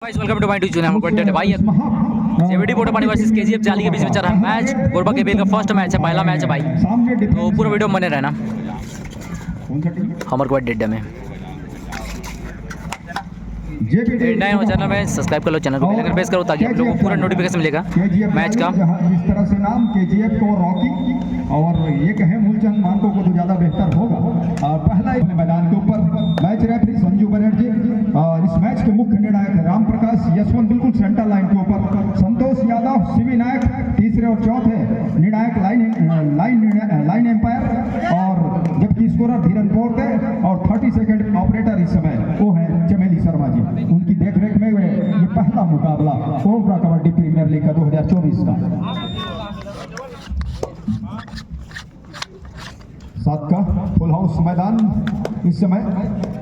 Guys welcome to my YouTube channel. Content भाई JBD पोटापानी versus KGF जाली के बीच में चल रहा है मैच। गोरबा के बेल का फर्स्ट मैच है, पहला मैच है भाई, तो पूरा वीडियो बने रहना हमारे को डेड में नए हो चैनल में सब्सक्राइब कर लो, चैनल को बेल आइकन प्रेस करो ताकि आप लोगों को पूरा नोटिफिकेशन मिलेगा मैच का। इस तरह से नाम केजीएफ को रॉकी और ये कहें मूलचंद मानको को तो ज़्यादा बेहतर होगा। पहला मैदान के ऊपर मैच रेफरी संजू बनर्जी और इस मैच के मुख्य निर्णायक राम प्रकाश यशवंत बिल्कुल सेंटर लाइन के ऊपर, संतोष यादव सिमी नायक तीसरे और चौथे निर्णायक लाइन एम्पायर, और जबकि स्कोरर धीरन पोर्टे और 30 सेकंड ऑपरेटर इस समय वो है चमेली शर्मा जी। उनकी देखरेख में ये पहला मुकाबला कोबरा कबड्डी प्रीमियर लीग का 2024 का सात का फुल हाउस मैदान इस समय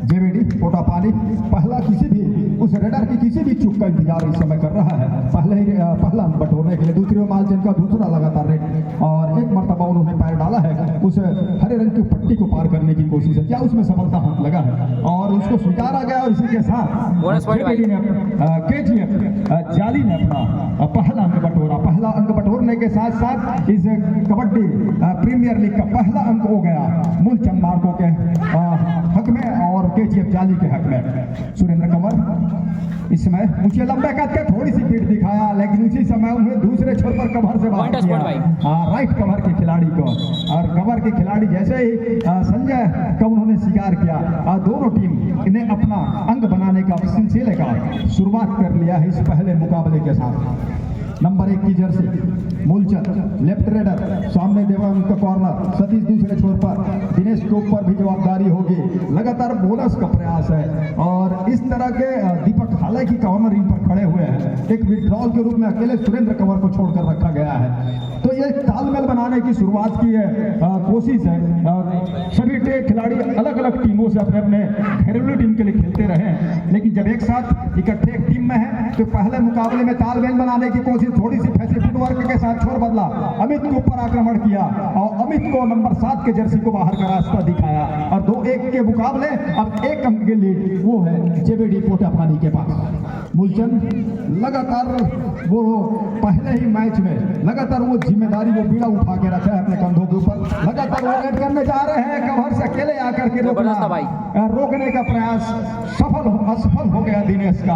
जेबीडी पोटापानी पहला किसी भी उस रेडर की किसी भी चूक का इंतजार इस समय कर रहा है। पहला अंक बटोरने के लिए दूसरी ओर मालचंद का दूसरा लगातार रेड और एक मरतबा उन्होंने पैर डाला है, उस हरे रंग की पट्टी को पार करने की कोशिश है, क्या उसमें सफलता हाथ लगा है और उसको स्वीकारा गया। और इसी के साथ जेबीडी ने केजीएफ जाली ने अपना पहला अंक बटोरा। पहला अंक बटोरने के साथ साथ इस कबड्डी प्रीमियर लीग का पहला अंक हो गया मूलचंद मार्को के हक में और केजीएफ जाली के हक में। सुरेंद्र कंवर इस समय ऊंचे लंबे कद के थोड़ी सी पीठ दिखाया, लेकिन उसी समय उन्हें दूसरे छोर पर कवर से बाहर किया राइट कवर के खिलाड़ी को, और कवर के खिलाड़ी जैसे ही संजय का उन्होंने स्वीकार किया, दोनों टीम इन्हें अपना अंक बनाने का सिलसिले का शुरुआत कर लिया है इस पहले मुकाबले के साथ। नंबर 1 की जर्सी मूलचंद लेफ्ट रेडर, सामने देवांग का कॉर्नर, सतीश दूसरे छोर पर, दिनेश के ऊपर भी जवाबदारी होगी। लगातार बोनस का प्रयास है और इस तरह के दीपक हालांकि कॉर्नर इन पर खड़े हुए हैं, एक विड्रॉल के रूप में अकेले सुरेंद्र कंवर को छोड़कर रखा गया है। तो ये तालमेल बनाने की शुरुआत की है कोशिश है। सभी खिलाड़ी अलग अलग टीमों से अपने अपने घरेलू टीम के लिए खेलते रहे, लेकिन जब एक साथ इकट्ठे एक टीम में है तो पहले मुकाबले में तालमेल बनाने की कोशिश, थोड़ी सी फैसे फुटवर्क के साथ छोर बदला, अमित के ऊपर आक्रमण किया और अमित को नंबर 7 के जर्सी को बाहर का रास्ता दिखाया और 2-1 के मुकाबले अब एक अंक के लीड वो है जेबीडी पोटापानी के पास। मूलचंद लगातार वो पहले ही मैच में लगातार वो जिम्मेदारी वो पीड़ा उठा के रखा है अपने कंधों के ऊपर, लगातार वो रेड करने जा रहे हैं, कवर से अकेले आकर के रोकने का प्रयास असफल हो गया दिनेश का,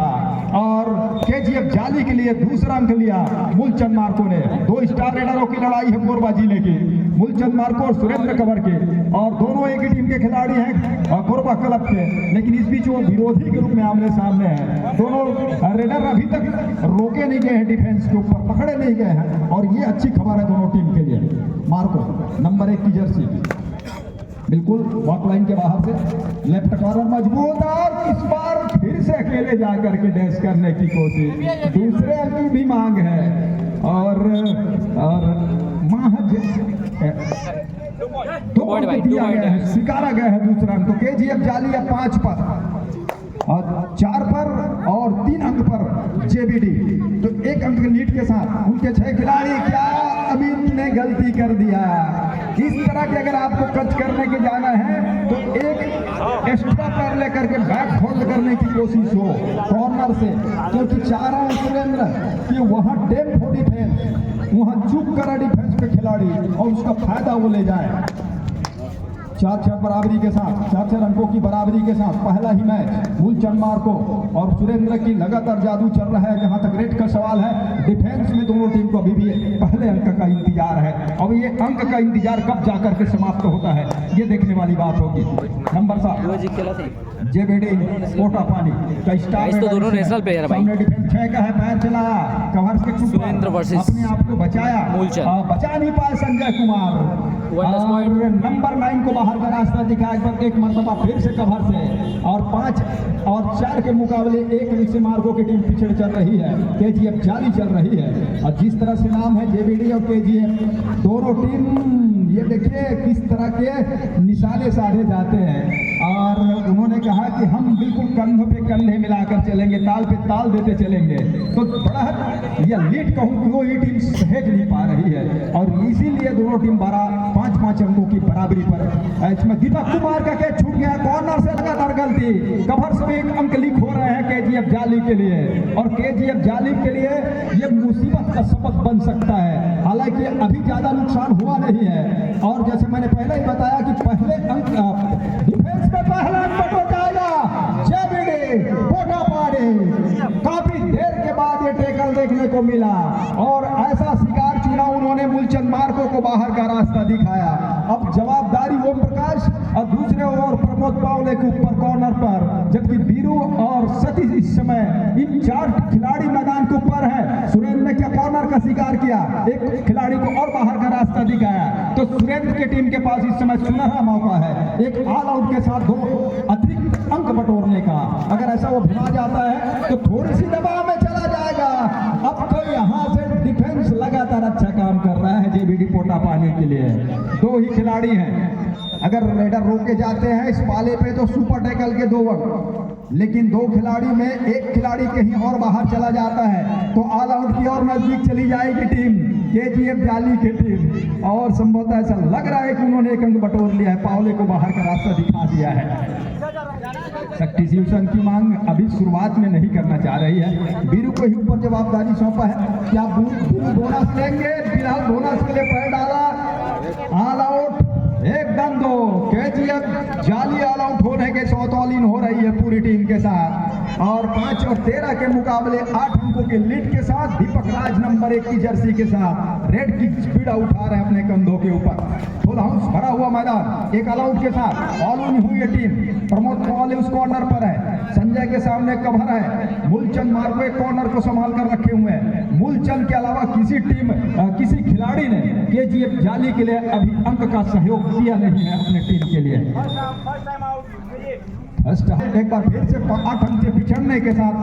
और केजीएफ जाली के लिए दूसरा अंक लिया मूलचंद मार्को ने। 2 स्टार रेडरों की लड़ाई है कोरबा जिले की, मूलचंद मार्को और सुरेंद्र कंवर के, और दोनों एक ही टीम के खिलाड़ी हैं कोरबा क्लब के, लेकिन इस बीच वो विरोधी के रूप में आमने सामने हैं। दोनों रेडर अभी तक रोके नहीं गए हैं, डिफेंस के ऊपर पकड़े नहीं गए हैं, और ये अच्छी खबर है दोनों टीम के लिए। मार्को नंबर 1 की जर्सी बिल्कुल वॉक लाइन के बाहर से लेफ्ट कॉर्नर मजबूत, और इस बार फिर से अकेले जाकर के डैश करने की कोशिश, दूसरे अंक की भी मांग है और महज 2 अंक दिया गया है, स्वीकारा गया है दूसरा अंक। तो केजीएफ जाली है 5 पर और 4 पर और 3 अंक पर जेबीडी, तो 1 अंक के लीड के साथ उनके 6 खिलाड़ी। क्या अमित ने गलती कर दिया? इस तरह के अगर आपको कच करने के जाना है तो एक एक्स्ट्रा पैर लेकर के बैक होल्ड करने की कोशिश हो कॉर्नर से, क्योंकि चाह रहा है सुरेंद्र कि वहाँ डेप हो डिफेंस, वहाँ चूक करा डिफेंस पे खिलाड़ी और उसका फायदा वो ले जाए। 4-4 बराबरी के साथ 4-4 अंकों की बराबरी के साथ पहला ही मैच मूलचंद मार्को और सुरेंद्र की लगातार जादू चल रहा है। जहां तक रेड का सवाल है, डिफेंस में दोनों टीम को अभी भी पहले अंक का इंतजार है। अब ये अंक का इंतजार कब जाकर के समाप्त होता है ये देखने वाली बात होगी। नंबर 7 जेबीडी पोटापानी का स्टार, तो दोनों नेशनल प्लेयर है भाई। डिफेंस 6 का है, पैर चलाया, कवर से सुरेंद्र वर्सेस अपने आप को बचाया, बचा नहीं पाया संजय कुमार, और नंबर 9 को बाहर का रास्ता दिखाया एक मरतबा फिर से कवर से, और 5 और 4 के मुकाबले 1 अंक से मार्को की टीम पीछे चल रही है, केजीएफ जाली चल रही है। और जिस तरह से नाम है जेबीडी और केजीएफ, दोनों टीम ये देखिए किस तरह के निशाने साधे जाते हैं। और उन्होंने कहा कि हम बिल्कुल कंधों पे कंधे मिलाकर चलेंगे, ताल पे ताल देते चलेंगे। तो बड़ा यह लीड कहूँ कि वो ये टीम सहेज नहीं पा रही है और इसीलिए दोनों टीम 5-5 अंकों की बराबरी पर। इसमें दीपक कुमार का कैच छूट गया, कॉर्नर से लगातार गलती, कवर से एक अंक लीक हो रहे हैं केजीएफ जाली के लिए। और केजीएफ जाली के लिए ये मुसीबत का सबक बन सकता है। हालांकि अभी ज्यादा नुकसान हुआ नहीं है और जैसे मैंने पहले ही बताया कि पहले अंक डिफेंस में पहला अंक बटो जाएगा जेबीडी पोटापानी। काफी देर के बाद ये टैकल देखने को मिला और ऐसा शिकार चुना उन्होंने, मूलचंद मार्को को बाहर का रास्ता दिखाया। अब जवाबदारी ओम प्रकाश और दूसरे ओर प्रमोद पावले के ऊपर कॉर्नर पर, जबकि बीरू और सतीश इस समय इन 4 खिलाड़ी मैदान के ऊपर है। सुरेंद्र ने क्या कॉर्नर का शिकार किया, एक खिलाड़ी को और बाहर का रास्ता दिखाया। तो सुरेंद्र की टीम के पास इस समय सुनहरा मौका है एक ऑल आउट के साथ 2 अतिरिक्त अंक बटोरने का। अगर ऐसा वो भुना जाता है तो थोड़ी सी दबाव में चला जाएगा। अब तो यहाँ से डिफेंस लगातार अच्छा काम कर रहा है जेबीडी पोटापानी के लिए। 2 ही खिलाड़ी हैं, अगर रेडर रोके जाते हैं इस पाले पे तो सुपर टैकल के 2 अंक, लेकिन 2 खिलाड़ी में एक खिलाड़ी कहीं और बाहर चला जाता है तो ऑल आउट की और नजदीक चली जाएगी टीम केजीएफ जाली की टीम। और संभवतः ऐसा लग रहा है कि उन्होंने एक अंक बटोर लिया है, पावले को बाहर का रास्ता दिखा दिया है। सब्स्टिट्यूशन की मांग अभी शुरुआत में नहीं करना चाह रही है, बीरू को ही ऊपर जवाबदारी सौंपा है। क्या बीरू बोनस लेंगे? फिलहाल बोनस के लिए पैर डाला, ऑल आउट एकदम 2 केजीएफ जाली ऑल आउट होने के सौतौलीन हो रही है पूरी टीम के साथ। और 5 और 13 के मुकाबले 8 अंकों के लीड के साथ दीपक राज नंबर 1 की जर्सी के साथ रेड की स्पीड उठा रहे हैं अपने कंधों के ऊपर। फुल हाउस भरा हुआ मैदान, एक ऑल आउट के साथ ऑल इन हुई है टीम। प्रमोद पावले उस कॉर्नर पर है, संजय के सामने कवर है, मूलचंद मार्को एक कॉर्नर को संभाल कर रखे हुए हैं। मूलचंद के अलावा किसी खिलाड़ी ने केजीएफ जाली के लिए अभी अंक का सहयोग किया नहीं है अपने टीम के लिए। एक बार फिर से 8 अंक से पिछड़ने के साथ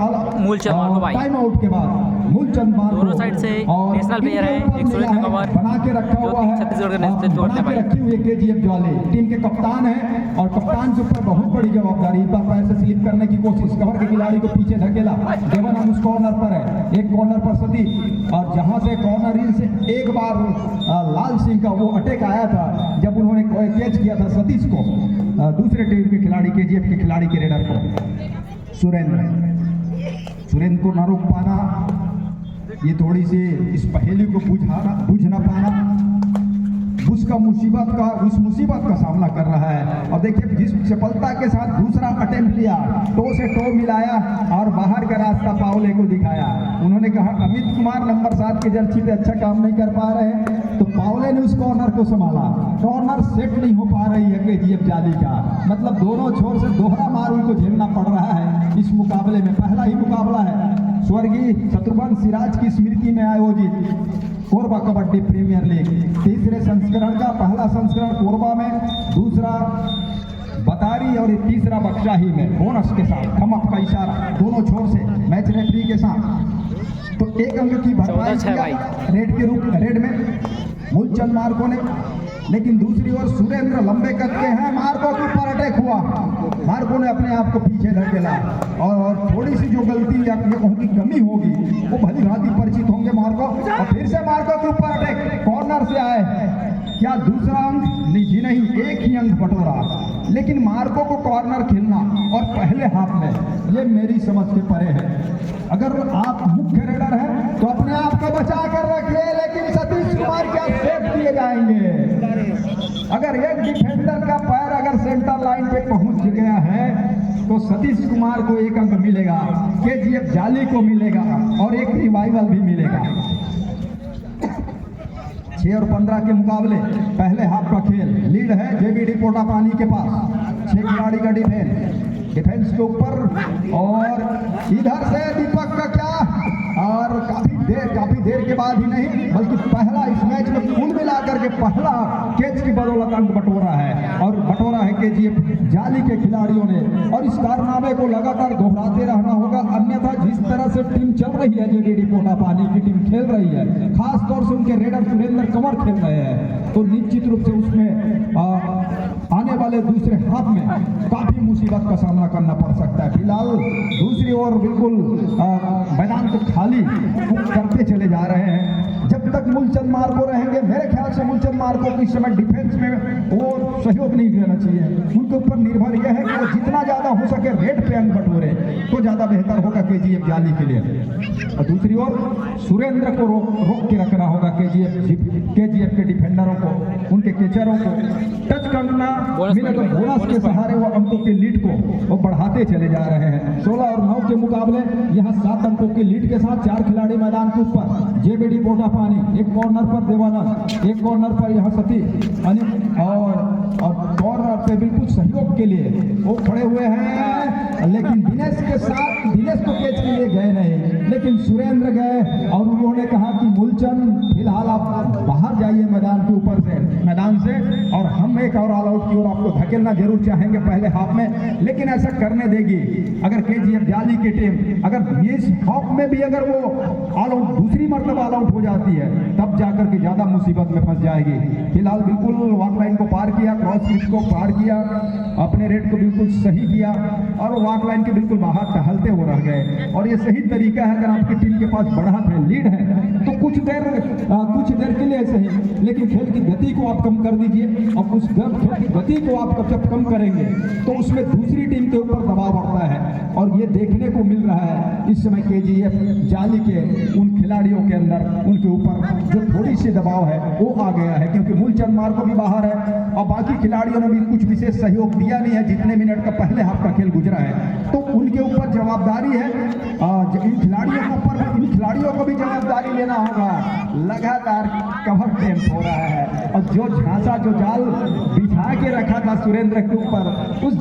मूलचंद मार्को भाई टाइम आउट के बाद मूलचंद मार्को दोनों साइड से नेशनल प्लेयर है, एक सुरेंद्र कवर बना के रखा हुआ है, छत्तीसगढ़ का नेतृत्व करते हैं भाई। रखी हुई है केजीएफ जाली टीम के कप्तान है और कप्तान के ऊपर बहुत बड़ी जवाबदारी। एक बार पैर से स्लिप करने की कोशिश, कवर के खिलाड़ी को पीछे धकेला, देवानंद उस कॉर्नर पर है, एक कॉर्नर पर सतीश और जहां से कॉर्नर इन से एक बार लाल सिंह का वो अटैक आया था जब उन्होंने कैच किया था सतीश को, दूसरे टीम के खिलाड़ी केजीएफ के खिलाड़ी के रेडर पर। सुरेंद्र को न रोक पाना, ये थोड़ी सी इस पहेली को बुझ ना पाना, उस मुसीबत का सामना कर रहा है। और देखिए जिस सफलता के साथ दूसरा अटेम्प्ट लिया, टो से टो मिलाया और बाहर का रास्ता पावले को दिखाया। उन्होंने कहा अमित कुमार नंबर 7 के जर्सी पे अच्छा काम नहीं कर पा रहे हैं, तो पावले ने उस कॉर्नर को संभाला। कॉर्नर सेट नहीं हो पा रही है केजीएफ जाली का, मतलब दोनों छोर से दोहरा मार उनको झेलना पड़ रहा है इस मुकाबले में। पहला ही मुकाबला है स्वर्गीय शत्रुघ्न सिराज की स्मृति में आयोजित कोरबा कबड्डी प्रीमियर लीग, तीसरे संस्करण का पहला संस्करण कोरबा में, दूसरा बतारी और तीसरा बक्शाही में बोनस के साथ थमक का इशारा दोनों छोर से मैच रेफरी के साथ। तो 1 अंक की भरपाई किया रेड में मूलचंद मार्को ने, लेकिन दूसरी ओर सुरेंद्र लंबे कद के हैं, मार्को के ऊपर अटैक हुआ, मार्को ने अपने आप को पीछे धकेला और थोड़ी सी जो गलती या की कमी होगी वो भली भांति परिचित होंगे मार्को। और फिर से मार्को के ऊपर अटैक, कॉर्नर से आए, क्या दूसरा अंक? नहीं, 1 ही अंक बटोरा। लेकिन मार्को को कॉर्नर खेलना और पहले हाफ में, ये मेरी समझ के परे है। अगर आप मुख्य रेडर हैं तो अपने आप को बचा कर रखिए, लेकिन सतीश कुमार क्या सेफ दिए जाएंगे। अगर एक डिफेंडर का पैर अगर सेंटर लाइन पे पहुंच गया है तो सतीश कुमार को 1 अंक मिलेगा, केजीएफ जाली को मिलेगा और एक रिवाइवल भी मिलेगा। 6 और 15 के मुकाबले पहले हाफ का खेल, लीड है जेबीडी पोटापानी के पास। 6 खिलाड़ी का डिफेंस के ऊपर और इधर से दीपक का क्या, और काफी देर के बाद ही नहीं बल्कि पहला इस मैच में कुल मिलाकर के पहला कैच की बदौलत अंक बटोरा है और बटोरा है केजीएफ जाली के खिलाड़ियों ने। और इस कारनामे को लगातार दोहराते रहना होगा, अन्यथा जिस तरह से टीम चल रही है जेबीडी पोटापानी की टीम खेल रही है, खासतौर से उनके रेडर सुरेंद्र कंवर खेल रहे हैं, तो निश्चित रूप से उसमें आने वाले दूसरे हाफ में काफी मुसीबत का सामना करना पड़ सकता है। फिलहाल दूसरी ओर बिल्कुल मैदान को खाली करते चले जा रहे हैं। जब तक मूलचंद मार्को रहेंगे, मेरे ख्याल से मूलचंद मार्को को इस समय डिफेंस में वो सहयोग नहीं देना चाहिए। उनके ऊपर निर्भर यह है कि वो जितना ज्यादा हो सके रेड पे अंक बटोरे तो ज्यादा बेहतर होगा केजीएफ जाली के लिए। और दूसरी ओर सुरेंद्र को रोक के रखना होगा केजीएफ के डिफेंडरों को, उनके कैचरों को टच करना मिले तो बोनस के सहारे वो अंकों के लीड को वो बढ़ाते चले जा रहे हैं। 16 और 9 के मुकाबले यहाँ 7 अंकों की लीड के साथ 4 खिलाड़ी मैदान के ऊपर। जेबीडी पोटा पानी एक कॉर्नर पर देवानंद, एक कॉर्नर पर यहाँ सतीश और कॉर्नर पे बिल्कुल सहयोग के लिए वो खड़े हुए हैं। लेकिन दिनेश के साथ, दिनेश तो कैच के लिए गए नहीं, लेकिन सुरेंद्र गए और उन्होंने कहा कि मूलचंद फिलहाल आप बाहर जाइए मैदान के ऊपर से, मैदान से, और हम एक और ऑल आउट की ओर आपको धकेलना जरूर चाहेंगे पहले हाफ में, लेकिन ऐसा करने देगी अगर केजीएफ जाली की टीम अगर इस हाफ में भी अगर वो ऑल आउट दूसरी मरतबा ऑल आउट हो जाती है तब जाकर के ज्यादा मुसीबत में फंस जाएगी। फिलहाल बिल्कुल वॉक लाइन को पार किया, क्रॉस क्रीज को पार किया, अपने रेट को बिल्कुल सही किया और वॉक लाइन के बिल्कुल बाहर टहलते हो रह गए। और ये सही तरीका है, अगर आपकी टीम के पास बढ़त है, लीड है, तो कुछ देर के लिए सही, लेकिन खेल की गति को आप कम कर दीजिए। और उस खेल की गति को आप जब कम करेंगे तो उसमें दूसरी टीम के ऊपर दबाव बढ़ता है। और ये देखने को मिल रहा है इस समय केजीएफ जाली के उन खिलाड़ियों के अंदर, उनके ऊपर जो थोड़ी सी दबाव है वो आ गया है, क्योंकि मूलचंद मार्को भी बाहर है और बाकी खिलाड़ियों ने भी कुछ विशेष सहयोग दिया नहीं है जितने मिनट का पहले हाफ का खेल गुजरा है। तो उनके ऊपर जवाबदारी है, इन खिलाड़ियों के ऊपर, इन खिलाड़ियों को भी जवाबदारी लेना होगा। लगातार कवर टेम्प हो रहा है और जो झांसा, जो जाल बिछा के रखा था सुरेंद्र के ऊपर, उस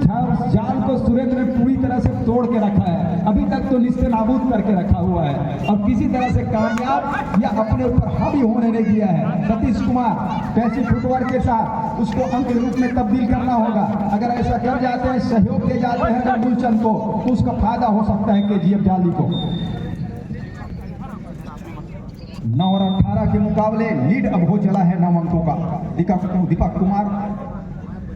जाल को सुरेंद्र ने पूरी तरह से तोड़ के रखा है। अभी तक तो निस्ते नाबूद करके रखा हुआ है और किसी तरह से कामयाब या अपने ऊपर हावी होने नहीं दिया है। सतीश कुमार कैसी फुटवर्क के साथ उसको अंक रूप में तब्दील करना होगा। अगर ऐसा कर जाते हैं, सहयोग दे जाते हैं मूलचंद को, तो उसका फायदा हो सकता है केजीएफ जाली को। 9 और 18 के मुकाबले लीड अब हो चला है 9 अंकों का। दीपक कुमार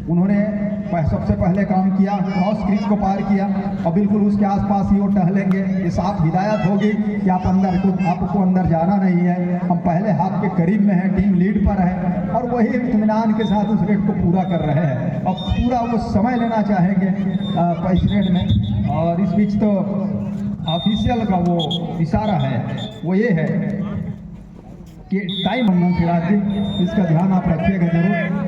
उन्होंने सबसे पहले काम किया, क्रॉस क्रीज को पार किया और बिल्कुल उसके आसपास ही वो टहलेंगे। ये साफ हिदायत होगी कि आपको अंदर जाना नहीं है, हम पहले हाफ के करीब में हैं, टीम लीड पर है और वही इत्मीनान के साथ उस रेड को पूरा कर रहे हैं और पूरा वो समय लेना चाहेंगे इस रेड में। और इस बीच तो ऑफिशियल का वो इशारा है, वो ये है कि टाइम सिराज जी, इसका ध्यान आप रखिएगा जरूर।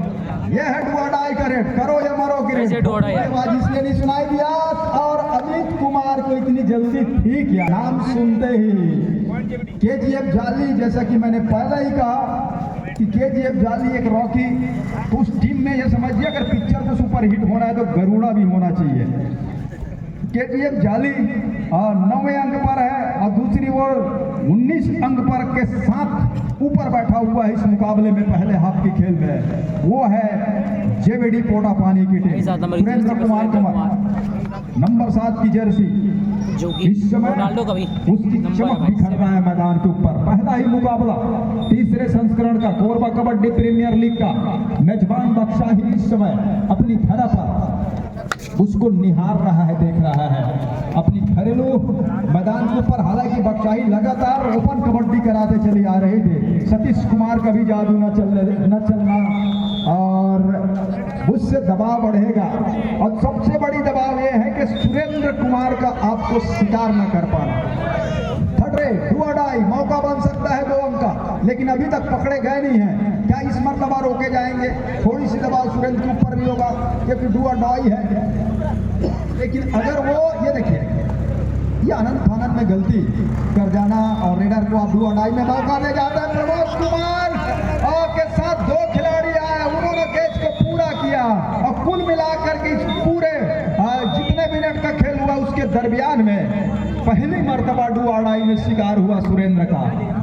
ये है डू और डाई का रेड, करो या मरो की रेड, इसलिए नहीं सुनाई दिया। और अमित कुमार को इतनी जल्दी ठीक किया, नाम सुनते ही केजीएफ जाली, जैसा कि मैंने पहले ही कहा कि केजीएफ जाली एक रॉकी, उस टीम में ये समझिए अगर पिक्चर को सुपर हिट होना है तो गरुड़ा भी होना चाहिए। केजीएफ जाली 9वें अंक पर है और दूसरी ओर 19 अंक पर के साथ ऊपर बैठा हुआ है इस मुकाबले में पहले हाफ के खेल में, वो है जेबीडी पोटा पानी की टीम। सुरेंद्र कुमार नंबर 7 की जर्सी जो कि इस समय उसकी चमक बिखर रहा है मैदान के ऊपर। पहला ही मुकाबला तीसरे संस्करण का कोरबा कबड्डी प्रीमियर लीग का मेजबान बादशाही इस समय अपनी धरा पर उसको निहार रहा है, देख रहा है अपनी घरेलू मैदान के ऊपर। हालांकि बादशाही लगातार ओपन कबड्डी कराते चले आ रहे थे, सतीश कुमार का भी जादू न चलना और उससे दबाव बढ़ेगा। और सबसे बड़ी दबाव यह है कि सुरेंद्र कुमार का आपको शिकार न कर पाना। थर्ड रेड डू और डाई, मौका बन सकता है 2 अंक का, लेकिन अभी तक पकड़े गए नहीं हैं। क्या इस मरतबा रोके जाएंगे? थोड़ी सी दबाव सुरेंद्र के ऊपर भी होगा क्योंकि डू और डाई है, लेकिन अगर वो ये देखिए ये आनंद फानंद में गलती कर जाना और रेडर को आप डू और डाई में मौका दे जाता है। प्रमोद कुमार और के साथ 2 खिलाड़ी आए, उन्होंने कैच को पूरा किया और कुल मिलाकर के इस पूरे जितने मिनट का खेल हुआ उसके दरमियान में पहली मर्तबा डू और डाई में शिकार हुआ सुरेंद्र का।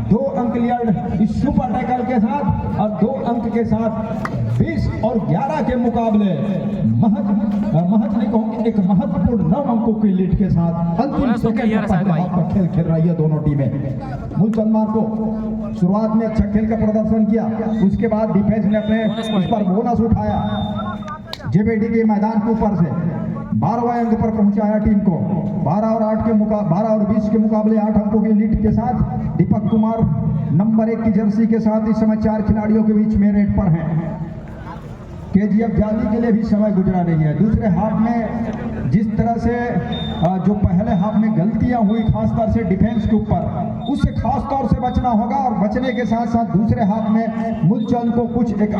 2 अंक लिया इस सुपर टैकल के साथ और 2 अंक के साथ 20 और 11 के मुकाबले महज नहीं कहूँगी एक महत्वपूर्ण 9 अंकों की लीड के साथ अंतिम सेकंड में पहले हाफ का खेल खेल रही है दोनों टीमें। मूलचंद मार्को शुरुआत में अच्छा खेल का प्रदर्शन किया, उसके बाद डिफेंस ने अपने उस पर बोनस उठाया। जेबीडी के मैदान के ऊपर से 12वें अंक पर पहुंचाया टीम को। 12 और 20 के मुकाबले 8 अंकों की लीड के साथ दीपक कुमार नंबर 1 की जर्सी के साथ इस समय 4 खिलाड़ियों के बीच में रेड पर हैं। केजीएफ जाली के लिए भी समय गुजरा नहीं है। दूसरे हाफ में जिस तरह से जो पहले हाफ में गलतियां हुई खासतौर से डिफेंस के ऊपर, उससे खास तौर से बचना होगा और बचने के साथ साथ दूसरे हाफ में मूलचंद को कुछ एक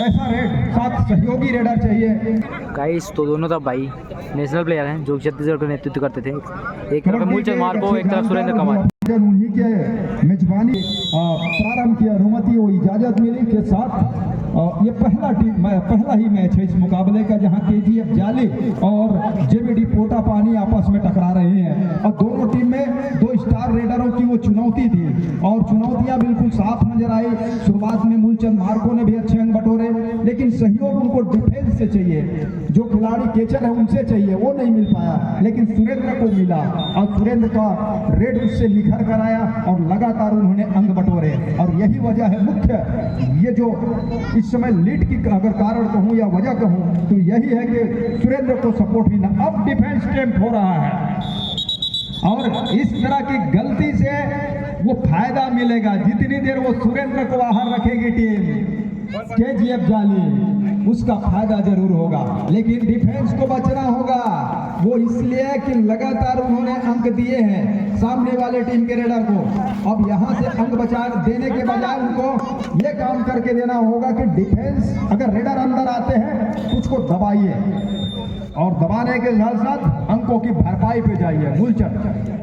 ऐसा रेड साथ सहयोगी रेडर चाहिए। गाइस तो दोनों तरफ भाई नेशनल प्लेयर हैं जो छत्तीसगढ़ का नेतृत्व करते थे। एक तरफ मूलचंद मार्को, एक तरफ सुरेंद्र कुमार। उन्हीं के मेजबानी प्रारंभ की अनुमति वो इजाजत मिली के साथ ये पहला ही मैच है इस मुकाबले का जहां केजीएफ जाली और जेबीडी पोटा पानी आपस में टकरा रहे हैं और दोनों टीम में 2 स्टार रेडरों की वो चुनौती थी और चुनौतियां बिल्कुल साफ नजर आई। शुरुआत में मूलचंद मार्को ने भी अच्छे अंक बटोरे, लेकिन सहयोग उनको डिफेंस से चाहिए। जो खिलाड़ी केचर है उनसे चाहिए, वो नहीं मिल पाया, लेकिन सुरेंद्र को मिला और सुरेंद्र का रेड उससे निखर कर आया और लगातार उन्होंने अंक बटोरे। और यही वजह है मुख्य, ये जो इस समय लीड की अगर कारण कहूं या वजह कहूं तो यही है कि सुरेंद्र को सपोर्ट मिला। अब डिफेंस टेम्प हो रहा है और इस तरह की गलती से वो फायदा मिलेगा। जितनी देर वो सुरेंद्र को बाहर रखेगी टीम केजीएफ जाली, उसका फायदा जरूर होगा, लेकिन डिफेंस को बचना होगा। वो इसलिए कि लगातार उन्होंने अंक दिए हैं सामने वाले टीम के रेडर को। अब यहां से अंक बचा देने के बजाय उनको ये काम करके देना होगा कि डिफेंस अगर रेडर अंदर आते हैं तो उसको दबाइए और दबाने के साथ साथ अंकों की भरपाई पे जाइए। मूलचंद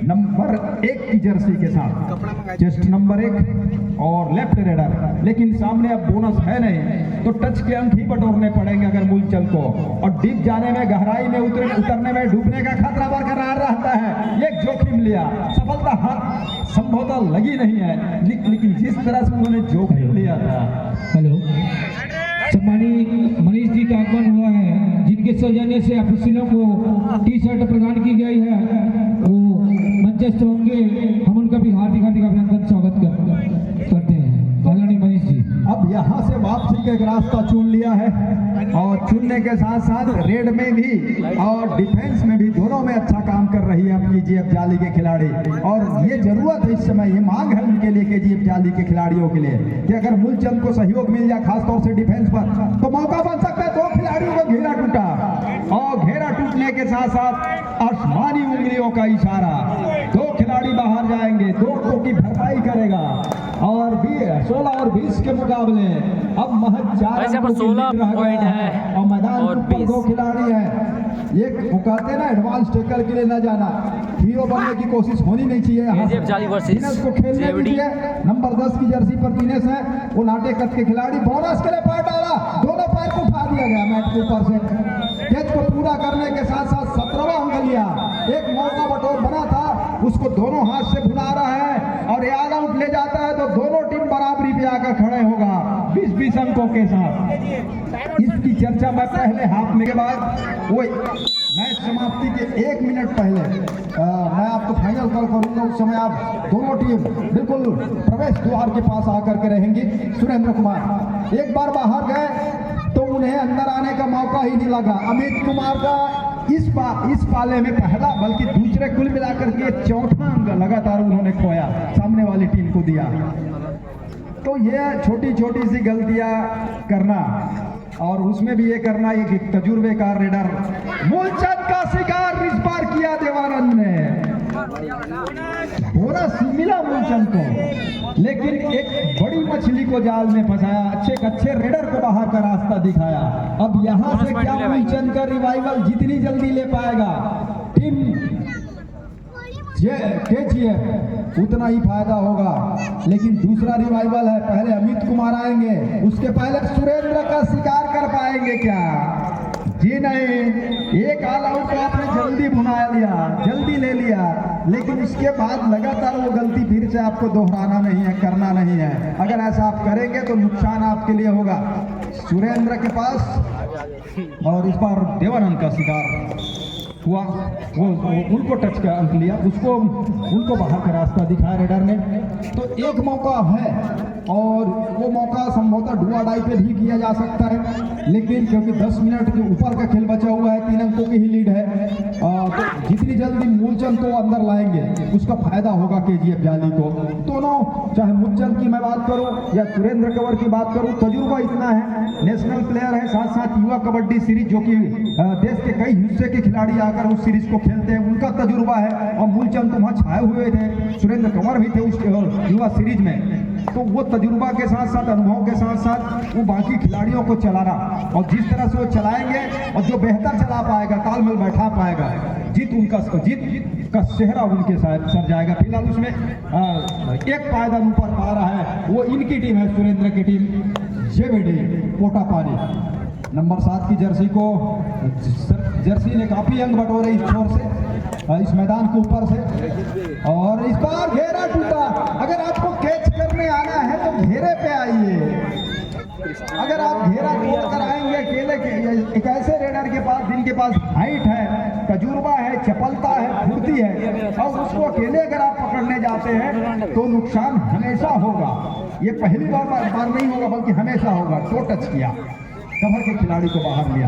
नंबर 1 की जर्सी के साथ चेस्ट नंबर 1 और लेफ्ट रेडर, लेकिन सामने अब बोनस है नहीं तो टच के अंक ही बटोरने पड़ेंगे अगर मूलचंद को। और डीप जाने में, गहराई में उतरने में डूबने का खतरा बरकरार रहता है। एक जोखिम लिया, सफलता हाथ संभवतः लगी नहीं है, लेकिन जिस तरह से उन्होंने जोखिम लिया था। हेलो, सम्मानित मनीष जी का आगमन हुआ है, जिनके सौजन्य से ऑफिसरों को टी शर्ट प्रदान की गई है, वो मंचस्थ होंगे। हम उनका भी हार्दिक अभिनंदन स्वागत करते हैं आदरणीय मनीष जी। अब यहाँ से वापसी का एक रास्ता चुन लिया है और चुनने के साथ साथ रेड में भी और डिफेंस में भी दोनों में अच्छा काम कर रही है अब केजीएफ जाली के खिलाड़ी। और ये जरूरत है इस समय, ये मांग है उनके लिए, केजीएफ जाली के खिलाड़ियों के लिए, कि अगर मूलचंद को सहयोग मिल जाए खासतौर से डिफेंस पर तो मौका बन सकता है। 2 खिलाड़ियों का घेरा टूटा और घेरा टूटने के साथ साथ आसमानी उंगलियों का इशारा, 2 खिलाड़ी बाहर जाएंगे, 2 अंकों की भरपाई करेगा। और 16 और 20 के मुकाबले अब महज 4 अंकों की लीड रह गया है और मैदान पर 2 खिलाड़ी हैं। एक वो कहते हैं ना, एडवांस टैकल के लिए न जाना, हीरो बनने की कोशिश होनी नहीं चाहिए। दिनेश को खेलने दीजिए, नंबर 10 की जर्सी पर दिनेश है, वो नाटे कद के खिलाड़ी। बोनस के लिए पैर डाला, दोनों पैर को उठा दिया गया मैट के ऊपर से। कैच को पूरा करने के साथ साथ 17वां अंक लिया। एक मौका बटोर बना था, उसको दोनों हाथ से भुना रहा है और ये ऑल आउट ले जाता है तो दोनों टीम बराबरी पे आकर खड़े होगा 20-20 अंकों के साथ। इसकी चर्चा मैं पहले हाफ में के बाद वो मैच समाप्ति के 1 मिनट पहले मैं आपको फाइनल कॉल करूंगा। उस समय आप दोनों टीम बिल्कुल प्रवेश द्वार के पास आकर के रहेंगी। सुरेंद्र कुमार एक बार बाहर गए तो उन्हें अंदर आने का मौका ही नहीं लगा। अमित कुमार का इस पाले में पहला बल्कि दूसरे कुल मिलाकर के 4था अंक लगातार उन्होंने खोया, सामने वाली टीम को दिया। तो ये छोटी छोटी सी गलतियां करना और उसमें भी ये करना, एक तजुर्बेकार रेडर मूलचंद का शिकार इस बार किया देवानंद ने। बोनस मिला मूलचंद को, लेकिन एक बड़ी मछली को जाल में फंसाया, अच्छे रेडर को बाहर का रास्ता दिखाया। अब यहां से क्या मूलचंद का रिवाइवल जितनी जल्दी ले पाएगा टीम केजीएफ उतना ही फायदा होगा। लेकिन दूसरा रिवाइवल है, पहले अमित कुमार आएंगे, उसके पहले सुरेंद्र का शिकार कर पाएंगे क्या? जी नहीं, एक ऑल आउट तो आपने जल्दी जल्दी बुना लिया, जल्दी ले लिया, लेकिन उसके बाद लगातार वो गलती फिर से आपको दोहराना नहीं है, करना नहीं है। अगर ऐसा आप करेंगे तो नुकसान आपके लिए होगा। सुरेंद्र के पास और इस बार देवानंद का शिकार हुआ, वो उनको टच का अंक लिया, उनको बाहर का रास्ता दिखाया रेडर ने। तो एक मौका है और वो मौका संभवतः डुआ डाई पे भी किया जा सकता है, लेकिन क्योंकि 10 मिनट के ऊपर का खेल बचा हुआ है, 3 अंकों की ही लीड है, तो जितनी जल्दी मूलचंद को अंदर लाएंगे उसका फायदा होगा केजीएफ जाली को। दोनों, चाहे मूलचंद की मैं बात करूं या सुरेंद्र कंवर की बात करूं, तजुर्बा इतना है, नेशनल प्लेयर है, साथ साथ युवा कबड्डी सीरीज जो कि देश के कई हिस्से के खिलाड़ी आकर उस सीरीज को खेलते हैं, उनका तजुर्बा है। और मूलचंद तो वहाँ छाए हुए थे, सुरेंद्र कंवर भी थे उस युवा सीरीज में, तो वो तजुर्बा के साथ साथ, अनुभव के साथ साथ वो बाकी खिलाड़ियों को चलाना, और जिस तरह से वो चलाएंगे और जो बेहतर चला पाएगा, तालमेल बैठा पाएगा, जीत का सेहरा उनके साथ सर जाएगा। फिलहाल उसमें एक पायदान ऊपर पा रहा है, वो इनकी टीम है, सुरेंद्र की टीम, जेबीडी पोटापानी। नंबर 7 की जर्सी ने काफी अंक बटोरे इस छोर से, इस मैदान के ऊपर से, और इस बार घेरा टूटा। अगर आपको कैच करने आना है तो घेरे पे आइए। अगर आप घेरा तोड़कर आएंगे अकेले एक ऐसे रेडर के पास जिनके पास हाइट है, तजुर्बा है, चपलता है, फुर्ती है, और उसको अकेले अगर आप पकड़ने जाते हैं तो नुकसान हमेशा होगा। ये पहली बार नहीं होगा, बल्कि हमेशा होगा। टो टच किया, कवर के खिलाड़ी को बाहर लिया,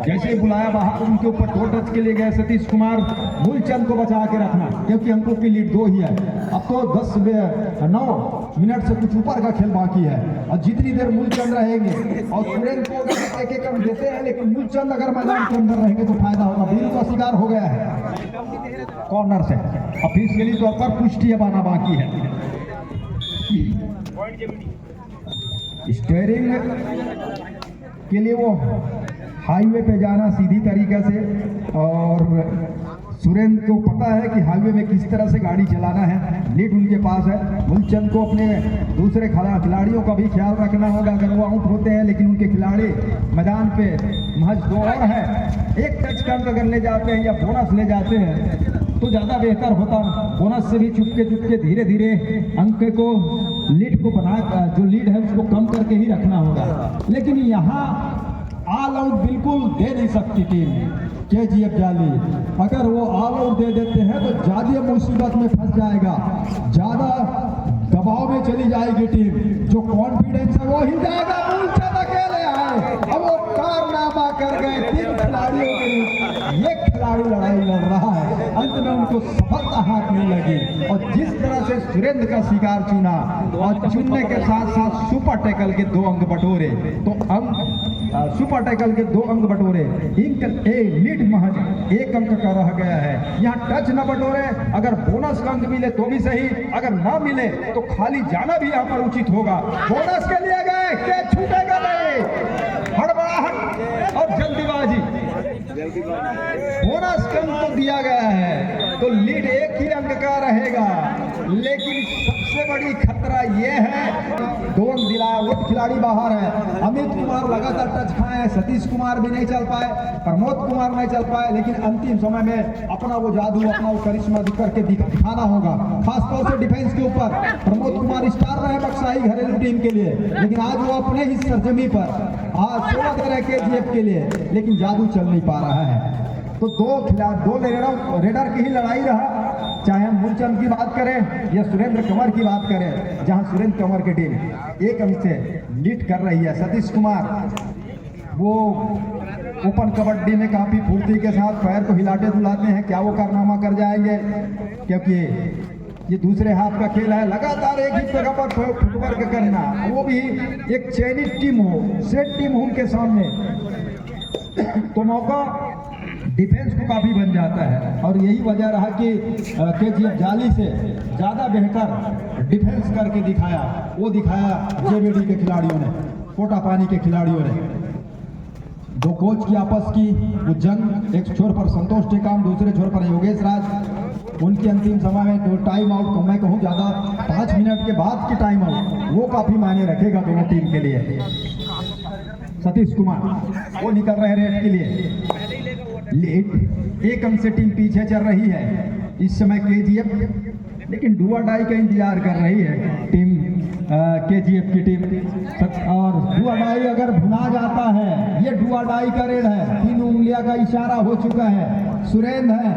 जैसे ही बुलाया बाहर, उनके ऊपर टो टच के लिए गए सतीश कुमार। मूलचंद को बचा के रखना, क्योंकि अंकों की लीड 2 ही है। अब तो 9 मिनट से कुछ ऊपर का खेल बाकी है, और जितनी देर मूलचंद रहेंगे, और सुरेंद्र को अगर एक अंक देते हैं, लेकिन मूलचंद अगर मैदान के अंदर रहेंगे तो फायदा होगा। बील का शिकार हो गया है कॉर्नर से, ऑफिशियली तौर पर पुष्टि बाना बाकी है। स्टीयरिंग के लिए वो हाईवे पे जाना सीधी तरीके से, और सुरेंद्र को पता है कि हाईवे में किस तरह से गाड़ी चलाना है, लीड उनके पास है। मूलचंद को अपने दूसरे खिलाड़ियों का भी ख्याल रखना होगा, अगर वो आउट होते हैं, लेकिन उनके खिलाड़ी मैदान पे महज 2 और है। एक टच का अंक अगर ले जाते हैं या बोनस ले जाते हैं तो ज़्यादा बेहतर होता। बोनस से भी चुपके धीरे धीरे अंक को, लीड को बना, जो लीड है उसको कम करके ही रखना होगा। लेकिन यहाँ ऑल आउट बिल्कुल दे नहीं सकती टीम केजीएफ जाली। अगर वो ऑल आउट दे देते हैं तो ज़्यादा मुसीबत में फंस जाएगा, ज़्यादा दबाव में चली जाएगी टीम। जो कॉन्फिडेंस है वो ही जाएगा। मूलचंद अकेले आए, अब वो कारनामा कर गए 3 खिलाड़ियों के लिए। एक खिलाड़ी लड़ाई लड़ रहा है, अंत में उनको सफलता हाथ नहीं लगी। और जिस तरह से सुरेंद्र का शिकार चुना, और चुनने के साथ साथ सुपर टैकल के 2 अंक बटोरे, तो सुपर टैकल के 2 अंक बटोरे, लीड महज 1 अंक का रह गया है। यहाँ टच न बटोरे, अगर बोनस का अंक मिले तो भी सही, अगर ना मिले तो खाली जाना भी यहाँ पर उचित होगा। बोनस के लिए गए, क्या छूटेगा नहीं, हड़बड़ाहट और जल्दीबाजी। बोनस का अंक तो दिया गया है, तो लीड 1 ही अंक का रहेगा। लेकिन सबसे बड़ी खतरा ये है, 2 अंक दिलाया, वो खिलाड़ी बाहर है। अमित कुमार लगातार टच खाए, सतीश कुमार भी नहीं चल पाए, प्रमोद कुमार नहीं चल पाए, लेकिन अंतिम समय में अपना वो जादू, अपना वो करिश्मा करके दिखाना होगा। खासतौर से डिफेंस के ऊपर प्रमोद कुमार स्टार रहे बक्साई घरेलू टीम के लिए, लेकिन आज वो अपने ही सरजमी पर आज सेवा कर रहे केजीएफ के लिए, लेकिन जादू चल नहीं पा रहा है। तो 2 रेडर की ही लड़ाई रहा, चाहे हम मूलचंद की बात करें या सुरेंद्र कंवर की बात करें, जहां सुरेंद्र कंवर की टीम 1 अंक से लीड कर रही है। सतीश कुमार वो ओपन कबड्डी में काफ़ी फुर्ती के साथ पैर को हिलाते डुलाते हैं, क्या वो कारनामा कर जाएंगे, क्योंकि ये दूसरे हाथ का खेल है। लगातार एक ही जगह पर फुटवर्क करना, वो भी एक चयनित टीम हो, सेट टीम हो उनके सामने, तो मौका डिफेंस को काफ़ी बन जाता है। और यही वजह रहा कि केजीएफ जाली से ज़्यादा बेहतर डिफेंस करके दिखाया, वो दिखाया जेबीडी के खिलाड़ियों ने, पोटापानी के खिलाड़ियों ने। 2 कोच की आपस की वो जंग, एक छोर पर संतोष टेकाम, दूसरे छोर पर योगेश राज। उनके अंतिम समय में टाइम आउट, मैं कहूँ ज़्यादा 5 मिनट के बाद की टाइम आउट, वो काफ़ी मायने रखेगा दोनों टीम के लिए। सतीश कुमार वो निकल रहे हैं रेड के लिए, लीड एक अंक से टीम पीछे चल रही है इस समय केजीएफ, लेकिन डुआ डाई का इंतजार कर रही है टीम केजीएफ की टीम। और डुआ डाई अगर भुना जाता है, ये डुआ डाई का रेड है, 3 उंगलियां का इशारा हो चुका है, सुरेंद्र है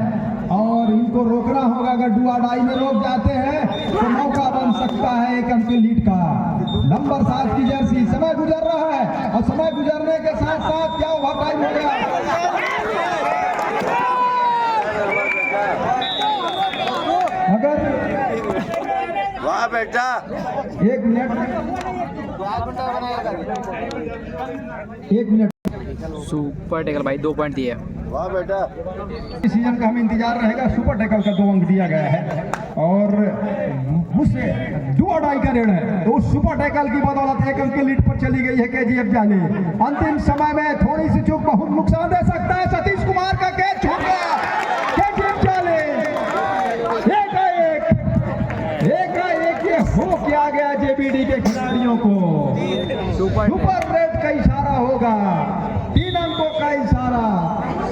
और इनको रोकना होगा। अगर डुआ डाई में रोक जाते हैं तो मौका बन सकता है 1 अंक के लीड का। नंबर 7 की जर्सी, समय गुजर रहा है और समय गुजरने के साथ साथ क्या ओवर टाइम हो गया। अगर वाह बेटा 1 मिनट सुपर टैकल भाई 2 पॉइंट दिए। वाह बेटा सीजन का हमें इंतजार रहेगा। सुपर टैकल का 2 अंक दिया गया है और उससे डुआ डाई का रेड है, तो उस सुपर टैकल की बदौलत 1 अंक के लीड पर चली गई है केजीएफ जाली। अंतिम समय में थोड़ी सी चूक बहुत नुकसान दे सकता है। सतीश कुमार का कैच छूट गया, केजीएफ जाली एक ये हो क्या गया जेबीडी के खिलाड़ियों को। सुपर रेड का इशारा होगा, 3 अंकों का इशारा।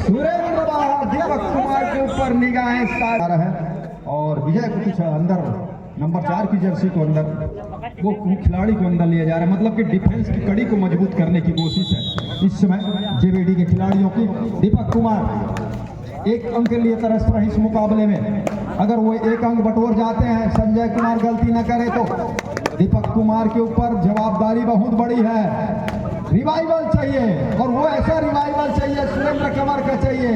सुरेंद्र बाहर, दीपक कुमार के ऊपर निगाहें सारा है और विजय को कुछ अंदर नंबर 4 की जर्सी को अंदर, वो खिलाड़ी को अंदर लिया जा रहा है, मतलब कि डिफेंस की कड़ी को मजबूत करने की कोशिश है इस समय जेबीडी के खिलाड़ियों की। दीपक कुमार 1 अंक के लिए तरस रहे इस मुकाबले में। अगर वो 1 अंक बटोर जाते हैं, संजय कुमार गलती न करे तो दीपक कुमार के ऊपर जवाबदारी बहुत बड़ी है। रिवाइवल चाहिए और वो ऐसा रिवाइवल चाहिए सुरेंद्र कंवर का चाहिए।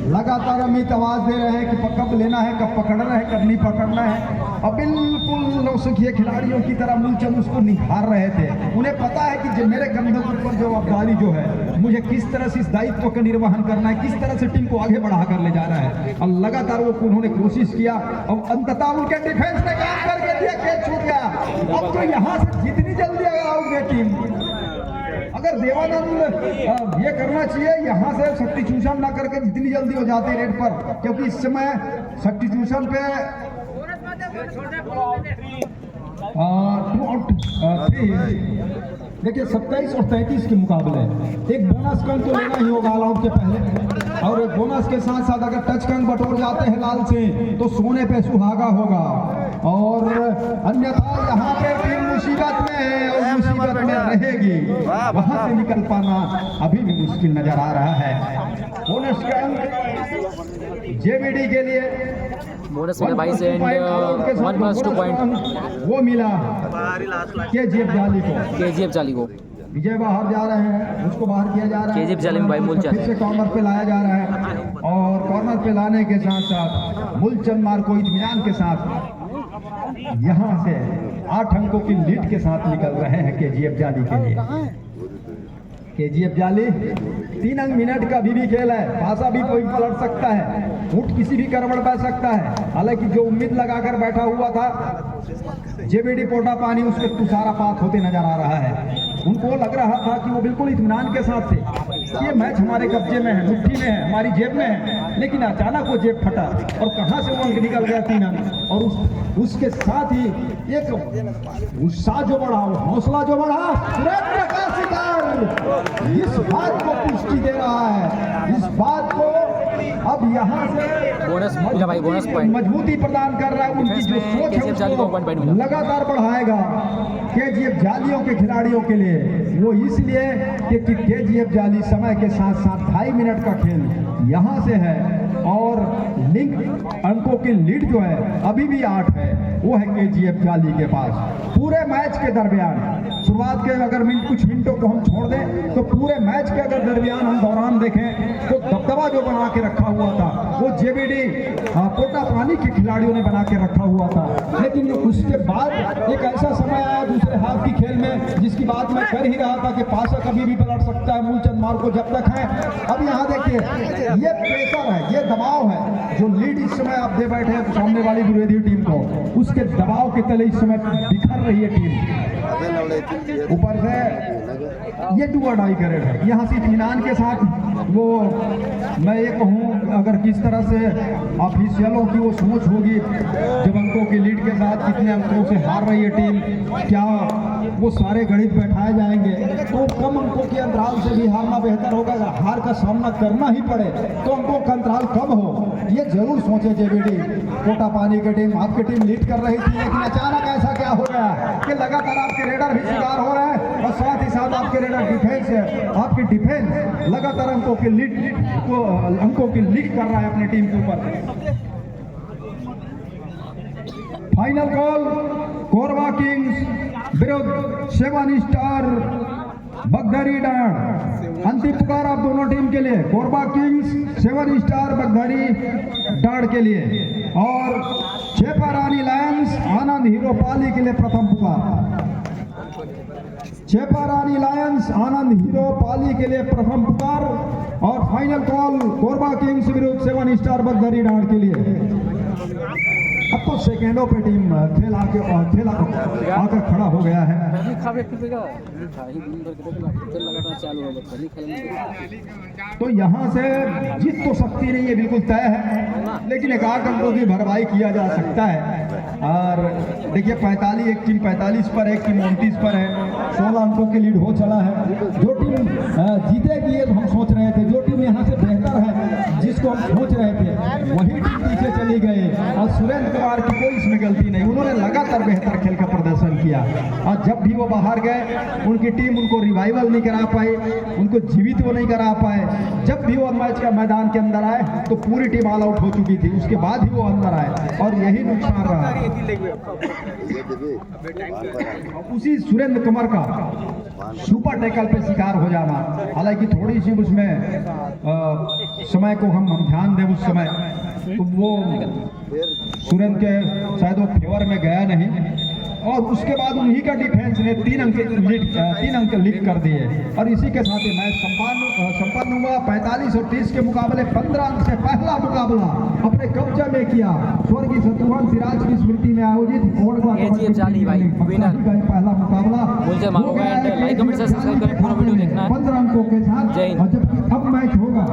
लगातार अमित आवाज दे रहे हैं कि कब लेना है, कब पकड़ना है, कब नहीं पकड़ना है। और बिल्कुल नौसिखिए खिलाड़ियों की तरह मूलचंद उसको निखार रहे थे। उन्हें पता है कि मेरे कंधों पर जवाबदारी जो है, मुझे किस तरह से इस दायित्व का निर्वहन करना है, किस तरह से टीम को आगे बढ़ा कर ले जाना है। और लगातार वो उन्होंने कोशिश किया और अंततः उनके डिफेंस ने काम करके दिया, कैच छूट गया। अब तो यहाँ से जितनी जल्दी अगर आओगे टीम, अगर देवानंद ये करना चाहिए यहाँ से सब्स्टिट्यूशन ना करके जितनी जल्दी हो जाते हैं रेड पर, क्योंकि इस समय सब्स्टिट्यूशन पे 2 आउट 3 देखिए 27 और 33 के मुकाबले एक बोनस का अंक तो लेना ही होगा ऑल आउट के पहले, और एक बोनस के साथ साथ अगर टच का अंक बटोर जाते हैं लाल से तो सोने पे सुहागा होगा। और अन्यथा यहाँ पे टीम मुसीबत में है और मुसीबत में रहेगी, वहां से निकल पाना अभी भी मुश्किल नजर आ रहा है। बोनस का अंक जेबीडी के लिए बोनस में भाई से 1+2 पॉइंट वो मिला केजीएफ जाली को। केजीएफ जाली को विजय बाहर जा रहे हैं, उसको बाहर किया जा रहा है। केजीएफ जाली में भाई मूलचंद फिर से कॉर्नर पे लाया जा रहा है और कॉर्नर पे लाने के साथ साथ मूलचंद मार को इत्मीनान के साथ यहाँ से 8 अंकों की लीड के साथ निकल रहे हैं केजीएफ जाली के लिए। केजीएफ जाली 3 अंक मिनट का भी खेल है, पासा भी कोई पलट सकता है, ऊँट किसी भी करवड़ बह सकता है। हालांकि जो उम्मीद लगाकर बैठा हुआ था जेबीडी पोटा पानी, उसके तुषारापात होते नजर आ रहा है। उनको लग रहा था कि वो बिल्कुल इत्मीनान के साथ थे, ये मैच हमारे कब्जे में है, मुट्ठी में है, हमारी जेब में है। लेकिन अचानक वो जेब फटा और कहां से वो अंक निकल गया 3 अंक, और उसके साथ ही एक उत्साह जो बढ़ा, हौसला जो बढ़ा, सुरेंद्र का शिकार इस बात को पुष्टि दे रहा है, इस बात को अब यहाँ से बोनस मिला भाई, बोनस पॉइंट मजबूती प्रदान कर रहा है। उनकी जो सोच है उसको लगातार बढ़ाएगा केजीएफ जालियों के खिलाड़ियों के लिए। वो इसलिए कि केजीएफ जाली समय के साथ साथ 2.5 मिनट का खेल यहाँ से है और लिंक अंकों की लीड जो है अभी भी 8 है, वो है केजीएफ जाली के पास। पूरे मैच के दरमियान शुरुआत के अगर कुछ मिनटों को हम छोड़ दें तो पूरे मैच के अगर दरमियान हम दौरान देखें तो दबदबा जो बना के रखा हुआ था वो जेबीडी पोटा पानी के खिलाड़ियों ने बना के रखा हुआ था। लेकिन उसके बाद एक ऐसा समय आया दूसरे हाफ की खेल में जिसकी बात मैं कर ही रहा था कि पासा कभी भी पलट सकता है मूलचंद मार को जब तक है। अब यहाँ देखिए ये प्रेशर है, ये दबाव है, जो लीड इस समय आप दे बैठे हैं सामने वाली विरोधी टीम को, उसके दबाव के तले इस समय बिखर रही है टीम। ऊपर से ये डुआ डाई का रेड है, यहाँ से इत्मीनान के साथ वो मैं ये कहूँ अगर किस तरह से ऑफिशियलों की वो सोच होगी जब अंकों की लीड के साथ बाद कितने अंकों से हार रही है टीम, क्या वो सारे गणित बैठाए जाएंगे, तो कम अंकों के अंतराल से भी हारना बेहतर होगा। अगर हार का सामना करना ही पड़े तो अंकों का अंतराल कम हो, ये जरूर सोचे जेबीडी। कोटा पानी की टीम, आपकी टीम लीड कर रही थी, लेकिन अचानक ऐसा क्या हो गया कि लगातार आपके रेडर भी शिकार हो रहे हैं और साथ ही साथ आपके रेडर डिफेंस है, आपकी डिफेंस लगातार अंकों की लीड कर रहा है अपनी टीम के ऊपर। फाइनल कॉल कोरबा किंग्स विरुद्ध 7 स्टार बगधारी डांड। अंतिम पुकार आप दोनों टीम के लिए, कोरबा किंग्स 7 स्टार बगधारी डांड के लिए और छेपा रानी लायंस आनंद हीरो पाली के लिए प्रथम पुकार। छेपा रानी लायंस आनंद हीरो पाली के लिए प्रथम पुकार और फाइनल कॉल कोरबा किंग्स विरुद्ध 7 स्टार बगधारी डांड के लिए। अब तो सेकेंडों पे टीम खेल आकर खड़ा हो गया है। तो यहाँ से जीत तो सकती नहीं है, बिल्कुल तय है, लेकिन 1-8 अंकों की भरपाई किया जा सकता है। और देखिए 45 एक टीम 45 पर, एक टीम 29 पर है, 16 अंकों की लीड हो चला है। जो टीम जीतेगी हम सोच रहे थे, जो टीम यहाँ से बेहतर है जिसको हम सोच रहे थे वही टीम पीछे चली गई और सुरेंद्र कुमार की कोई इसमें गलती नहीं, उन्होंने लगातार बेहतर खेल का प्रदर्शन किया और जब भी वो बाहर गए उनकी टीम उनको रिवाइवल नहीं करा पाई, उनको जीवित वो नहीं करा पाए। जब भी वो मैच का मैदान के अंदर आए तो पूरी टीम ऑल आउट हो चुकी थी, उसके बाद ही वो अंदर आए और यही नुकसान रहा। उसी सुरेंद्र कुमार का सुपर टैकल पे शिकार हो जाना, हालांकि थोड़ी सी उसमें समय को हम ध्यान दें, उस समय तो वो सुरेंद्र के शायद वो फेवर में गया नहीं और उसके बाद उन्हीं का डिफेंस ने 3 अंक लीड कर दिए और इसी के साथ ही मैच संपन्न हुआ। 45 और 30 के मुकाबले 15 अंक से पहला मुकाबला अपने कब्जे में किया। स्वर्गीय शत्रुघ्न सिराज की स्मृति में आयोजित पहला मुकाबला 15 अंकों के साथ, जबकि अब मैच होगा